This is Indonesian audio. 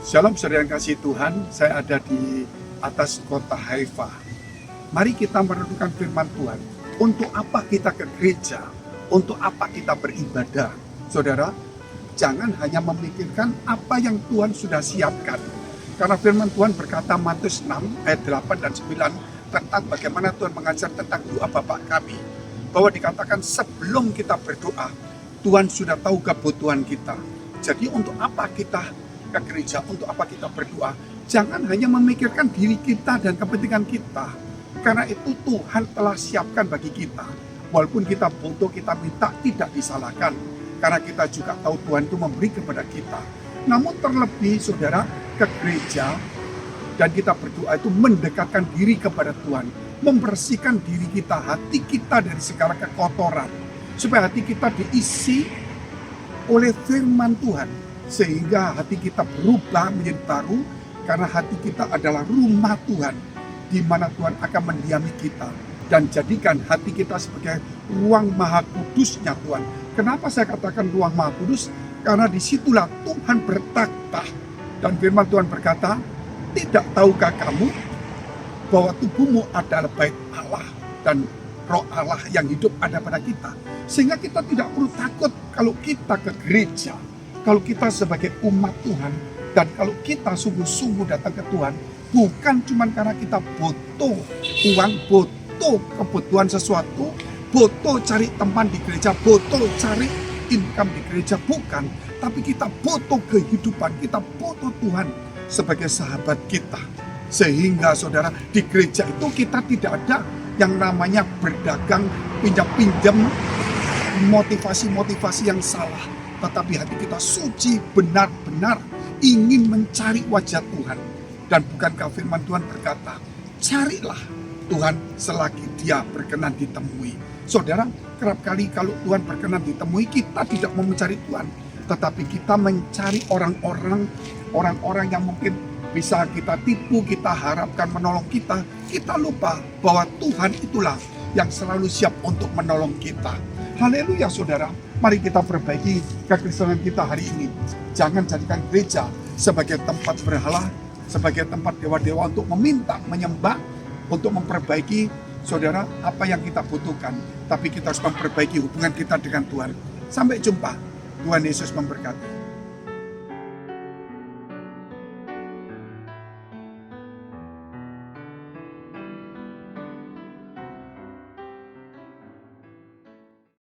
Shalom saudara yang kasih Tuhan, saya ada di atas kota Haifa. Mari kita merenungkan firman Tuhan. Untuk apa kita ke gereja? Untuk apa kita beribadah? Saudara, jangan hanya memikirkan apa yang Tuhan sudah siapkan. Karena firman Tuhan berkata Matius 6 ayat 8 dan 9 tentang bagaimana Tuhan mengajar tentang doa Bapa kami. Bahwa dikatakan sebelum kita berdoa, Tuhan sudah tahu kebutuhan kita. Jadi untuk apa kita ke gereja, untuk apa kita berdoa? Jangan hanya memikirkan diri kita dan kepentingan kita. Karena itu Tuhan telah siapkan bagi kita. Walaupun kita butuh, kita minta, tidak disalahkan. Karena kita juga tahu Tuhan itu memberi kepada kita. Namun terlebih saudara, ke gereja dan kita berdoa itu mendekatkan diri kepada Tuhan. Membersihkan diri kita, hati kita dari segala kekotoran. Supaya hati kita diisi oleh firman Tuhan. Sehingga hati kita berubah menjadi baru. Karena hati kita adalah rumah Tuhan. Di mana Tuhan akan mendiami kita. Dan jadikan hati kita sebagai ruang maha kudusnya Tuhan. Kenapa saya katakan ruang maha kudus? Karena disitulah Tuhan bertakhta. Dan firman Tuhan berkata, tidak tahukah kamu bahwa tubuhmu adalah bait Allah dan roh Allah yang hidup ada pada kita. Sehingga kita tidak perlu takut kalau kita ke gereja. Kalau kita sebagai umat Tuhan, dan kalau kita sungguh-sungguh datang ke Tuhan, bukan cuma karena kita butuh uang, butuh kebutuhan sesuatu, butuh cari teman di gereja, butuh cari income di gereja, bukan. Tapi kita butuh kehidupan, kita butuh Tuhan sebagai sahabat kita. Sehingga saudara, di gereja itu kita tidak ada yang namanya berdagang, pinjam-pinjam, motivasi-motivasi yang salah. Tetapi hati kita suci, benar-benar ingin mencari wajah Tuhan. Dan bukankah firman Tuhan berkata, carilah Tuhan selagi dia berkenan ditemui. Saudara, kerap kali kalau Tuhan berkenan ditemui, kita tidak mau mencari Tuhan. Tetapi kita mencari orang-orang yang mungkin bisa kita tipu, kita harapkan menolong kita. Kita lupa bahwa Tuhan itulah yang selalu siap untuk menolong kita. Haleluya saudara, mari kita perbaiki kekristenan kita hari ini. Jangan jadikan gereja sebagai tempat berhala, sebagai tempat dewa-dewa untuk meminta, menyembah, untuk memperbaiki saudara apa yang kita butuhkan. Tapi kita harus memperbaiki hubungan kita dengan Tuhan. Sampai jumpa, Tuhan Yesus memberkati.